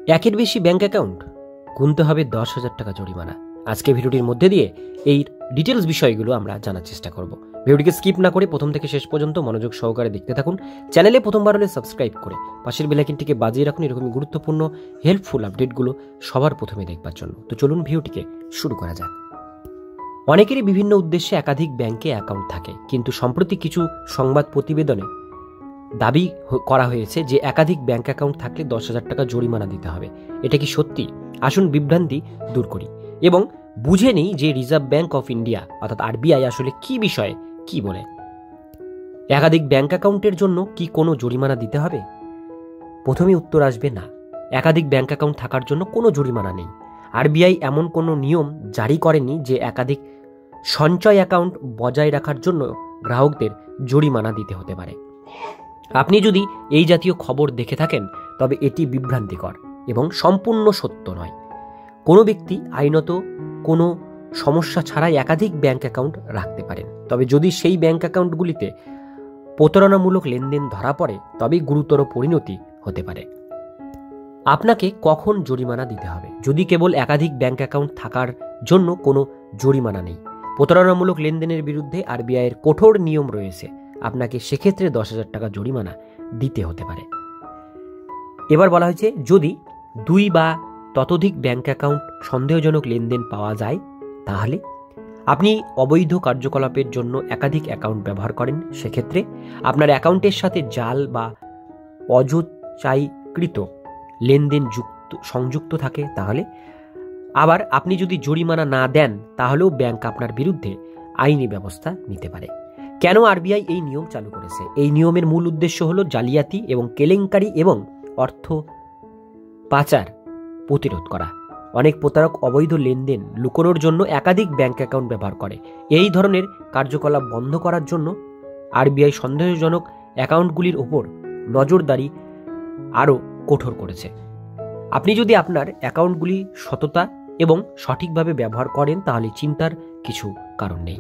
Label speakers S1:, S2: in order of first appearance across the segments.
S1: একের বেশি bank account, গুনতে হবে 10,000 টাকা জরিমানা। আজকে ভিডিওটির মধ্যে দিয়ে এই ডিটেলস বিষয়গুলো আমরা জানার চেষ্টা করব। ভিডিওটিকে স্কিপ না করে প্রথম থেকে শেষ পর্যন্ত মনোযোগ সহকারে দেখতে থাকুন। চ্যানেলে প্রথমবার হলে সাবস্ক্রাইব করে পাশের বেল আইকনটিকে বাজিয়ে রাখুন এরকমই গুরুত্বপূর্ণ হেল্পফুল আপডেটগুলো সবার প্রথমে দেখবার জন্য। তো চলুন ভিডিওটিকে শুরু করা যাক। অনেকেরই বিভিন্ন উদ্দেশ্যে একাধিক ব্যাংকে অ্যাকাউন্ট থাকে, কিন্তু সম্প্রতি কিছু সংবাদ প্রতিবেদনে দাবি করা হয়েছে যে একাধিক ব্যাংক অ্যাকাউন্ট থাকলে 10,000 টাকা জরিমানা দিতে হবে। এটা কি সত্যি? আসুন বিভ্রান্তি দূর করি এবং বুঝে নিই যে রিজার্ভ ব্যাংক অফ ইন্ডিয়া অর্থাৎ আরবিআই আসলে কি বিষয়ে কি বলে। একাধিক ব্যাংক অ্যাকাউন্টের জন্য কি কোনো জরিমানা দিতে হবে? প্রথমেই উত্তর আসবে না। একাধিক ব্যাংক অ্যাকাউন্ট থাকার জন্য কোনো জরিমানা নেই। আরবিআই এমন কোনো নিয়ম জারি করেনি যে একাধিক সঞ্চয় অ্যাকাউন্ট বজায় রাখার জন্য গ্রাহকদের জরিমানা দিতে হতে পারে। আপনি যদি এই জাতীয় খবর দেখে থাকেন তবে এটি বিভ্রান্তিকর এবং সম্পূর্ণ সত্য নয়। কোনো ব্যক্তি আইনত কোনো সমস্যা ছাড়াই একাধিক ব্যাংক অ্যাকাউন্ট রাখতে পারেন, তবে যদি সেই ব্যাংক অ্যাকাউন্টগুলিতে প্রতারণামূলক লেনদেন ধরা পড়ে তবেই গুরুতর পরিণতি হতে পারে। আপনাকে কখন জরিমানা দিতে হবে? যদি কেবল একাধিক ব্যাংক অ্যাকাউন্ট থাকার জন্য কোনো জরিমানা নেই, প্রতারণামূলক লেনদেনের বিরুদ্ধে আরবিআইয়ের কঠোর নিয়ম রয়েছে, আপনাকে সেক্ষেত্রে 10,000 টাকা জরিমানা দিতে হতে পারে। এবার বলা হয়েছে যদি 2 বা ততোধিক ব্যাংক অ্যাকাউন্ট সন্দেহজনক লেনদেন পাওয়া যায়, তাহলে আপনি অবৈধ কার্যকলাপের জন্য একাধিক অ্যাকাউন্ট ব্যবহার করেন, সেক্ষেত্রে আপনার অ্যাকাউন্টের সাথে জাল বা অযৌক্তিকৃত লেনদেন সংযুক্ত থাকে, তাহলে আবার আপনি যদি জরিমানা না দেন তাহলেও ব্যাংক আপনার বিরুদ্ধে আইনি ব্যবস্থা নিতে পারে। কেন আরবিআই এই নিয়ম চালু করেছে? এই নিয়মের মূল উদ্দেশ্য হলো জালিয়াতি এবং কেলেঙ্কারি এবং অর্থ পাচার প্রতিরোধ করা। অনেক প্রতারক অবৈধ লেনদেন লুকোনোর জন্য একাধিক ব্যাংক অ্যাকাউন্ট ব্যবহার করে। এই ধরনের কার্যকলাপ বন্ধ করার জন্য আরবিআই সন্দেহজনক অ্যাকাউন্টগুলির ওপর নজরদারি আরও কঠোর করেছে। আপনি যদি আপনার অ্যাকাউন্টগুলি সততা এবং সঠিকভাবে ব্যবহার করেন তাহলে চিন্তার কিছু কারণ নেই।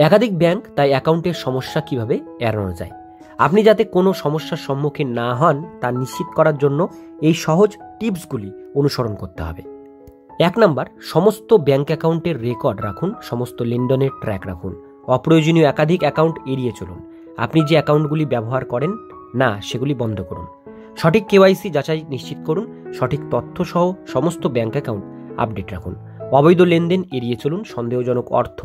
S1: একাধিক ব্যাংক তাই অ্যাকাউন্টের সমস্যা কিভাবে এড়ানো যায়? আপনি যাতে কোনো সমস্যার সম্মুখীন না হন তা নিশ্চিত করার জন্য এই সহজ টিপসগুলি অনুসরণ করতে হবে। 1 নাম্বার, সমস্ত ব্যাংক অ্যাকাউন্টের রেকর্ড রাখুন, সমস্ত লেনদেনের ট্র্যাক রাখুন। অপ্রয়োজনীয় একাধিক অ্যাকাউন্ট এড়িয়ে চলুন। আপনি যে অ্যাকাউন্টগুলি ব্যবহার করেন না সেগুলি বন্ধ করুন। সঠিক কেওয়াইসি যাচাই নিশ্চিত করুন। সঠিক তথ্য সহ সমস্ত ব্যাংক অ্যাকাউন্ট আপডেট রাখুন। অবৈধ লেনদেন এড়িয়ে চলুন। সন্দেহজনক অর্থ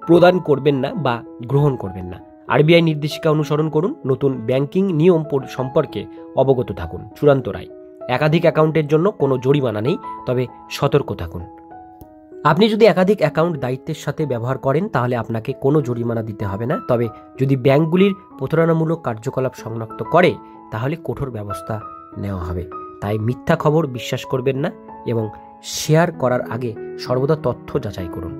S1: প্রদান করবেন না বা গ্রহণ করবেন না। আরবিআই নির্দেশিকা অনুসরণ করুন। নতুন ব্যাংকিং নিয়ম সম্পর্কে অবগত থাকুন। চূড়ান্ত রায়, একাধিক অ্যাকাউন্টের জন্য কোনো জরিমানা নেই, তবে সতর্ক থাকুন। আপনি যদি একাধিক অ্যাকাউন্ট দায়িত্বের সাথে ব্যবহার করেন তাহলে আপনাকে কোনো জরিমানা দিতে হবে না, তবে যদি ব্যাংকগুলির প্রতারণামূলক কার্যকলাপ শনাক্ত করে তাহলে কঠোর ব্যবস্থা নেওয়া হবে। তাই মিথ্যা খবর বিশ্বাস করবেন না এবং শেয়ার করার আগে সর্বদা তথ্য যাচাই করুন।